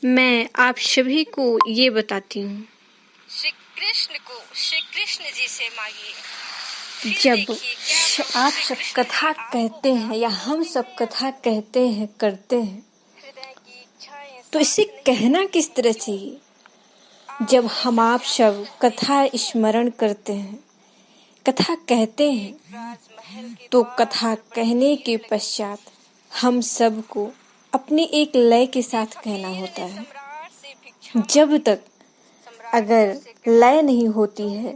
मैं आप सभी को ये बताती हूँ, श्री कृष्ण को श्री कृष्ण जी से मांगिए। जब आप सब कथा कहते हैं या हम सब कथा कहते हैं करते हैं, तो इसे कहना किस तरह चाहिए? जब हम आप सब कथा स्मरण करते हैं, कथा कहते हैं, तो कथा कहने के पश्चात हम सबको अपनी एक लय के साथ कहना होता है। जब तक अगर लय नहीं होती है,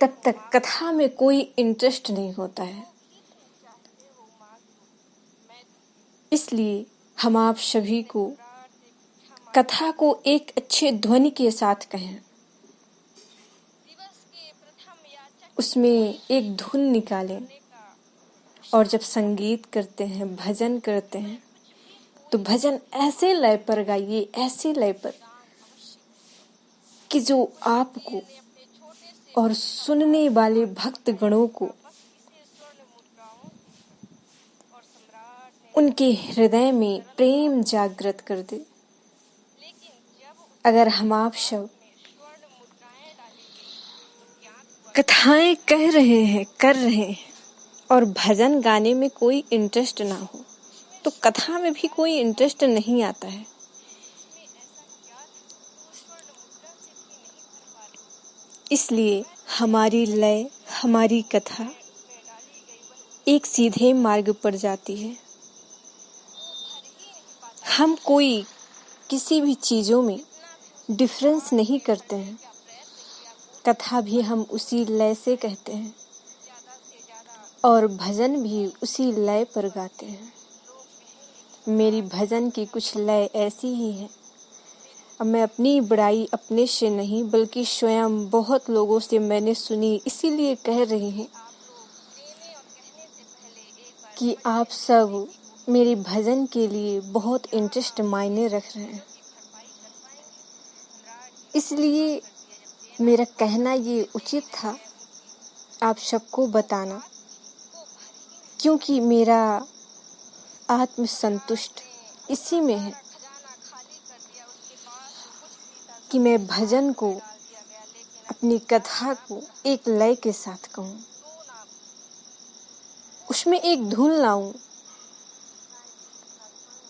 तब तक कथा में कोई इंटरेस्ट नहीं होता है। इसलिए हम आप सभी को कथा को एक अच्छे ध्वनि के साथ कहें, उसमें एक धुन निकालें, और जब संगीत करते हैं, भजन करते हैं, तो भजन ऐसे लय पर गाइए, ऐसे लय पर कि जो आपको और सुनने वाले भक्त गणों को उनके हृदय में प्रेम जागृत कर दे। अगर हम आप सब कथाएं कह रहे हैं, कर रहे हैं, और भजन गाने में कोई इंटरेस्ट ना हो, तो कथा में भी कोई इंटरेस्ट नहीं आता है। इसलिए हमारी लय, हमारी कथा एक सीधे मार्ग पर जाती है। हम कोई किसी भी चीजों में डिफरेंस नहीं करते हैं। कथा भी हम उसी लय से कहते हैं और भजन भी उसी लय पर गाते हैं। मेरी भजन की कुछ लय ऐसी ही है। अब मैं अपनी बड़ाई अपने से नहीं, बल्कि स्वयं बहुत लोगों से मैंने सुनी, इसीलिए कह रही हूँ कि आप सब मेरे भजन के लिए बहुत इंटरेस्ट मायने रख रहे हैं। इसलिए मेरा कहना ये उचित था आप सबको बताना, क्योंकि मेरा आत्मसंतुष्ट इसी में है कि मैं भजन को, अपनी कथा को एक लय के साथ कहूँ, उसमें एक धुन लाऊं,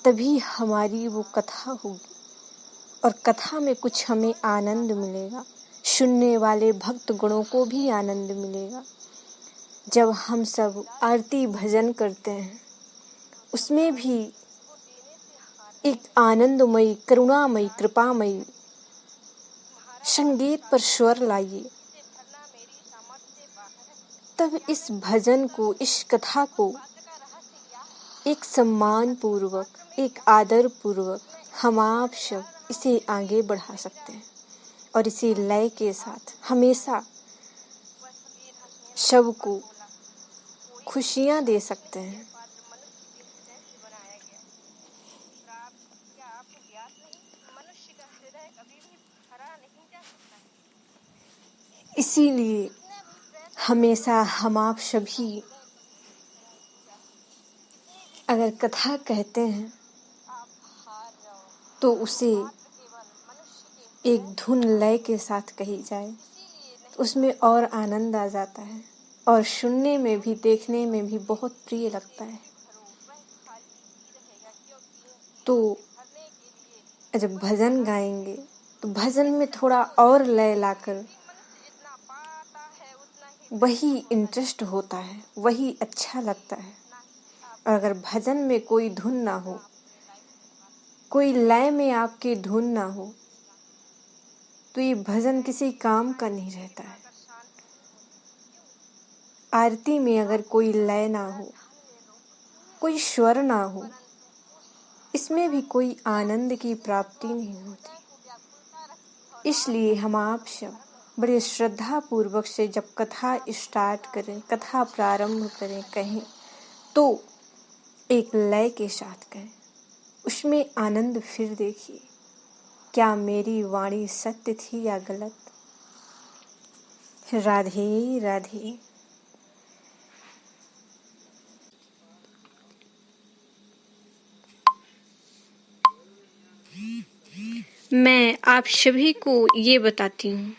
तभी हमारी वो कथा होगी और कथा में कुछ हमें आनंद मिलेगा, सुनने वाले भक्त गणों को भी आनंद मिलेगा। जब हम सब आरती भजन करते हैं, उसमें भी एक आनंदमयी, करुणामयी, कृपामयी संगीत पर स्वर लाइए, तब इस भजन को, इस कथा को एक सम्मान पूर्वक, एक आदर पूर्वक हम आप सब इसे आगे बढ़ा सकते हैं और इसी लय के साथ हमेशा सबको खुशियां दे सकते हैं। इसीलिए हमेशा हम आप सभी अगर कथा कहते हैं तो उसे एक धुन लय के साथ कही जाए, उसमें और आनंद आ जाता है और सुनने में भी, देखने में भी बहुत प्रिय लगता है। तो जब भजन गाएंगे तो भजन में थोड़ा और लय लाकर वही इंटरेस्ट होता है, वही अच्छा लगता है। और अगर भजन में कोई धुन ना हो, कोई लय में आपके धुन ना हो, तो ये भजन किसी काम का नहीं रहता है। आरती में अगर कोई लय ना हो, कोई स्वर ना हो, इसमें भी कोई आनंद की प्राप्ति नहीं होती। इसलिए हम आप सब बड़े श्रद्धा पूर्वक से जब कथा स्टार्ट करें, कथा प्रारंभ करें, कहें, तो एक लय के साथ कहें, उसमें आनंद फिर देखिए, क्या मेरी वाणी सत्य थी या गलत। राधे राधे। मैं आप सभी को ये बताती हूँ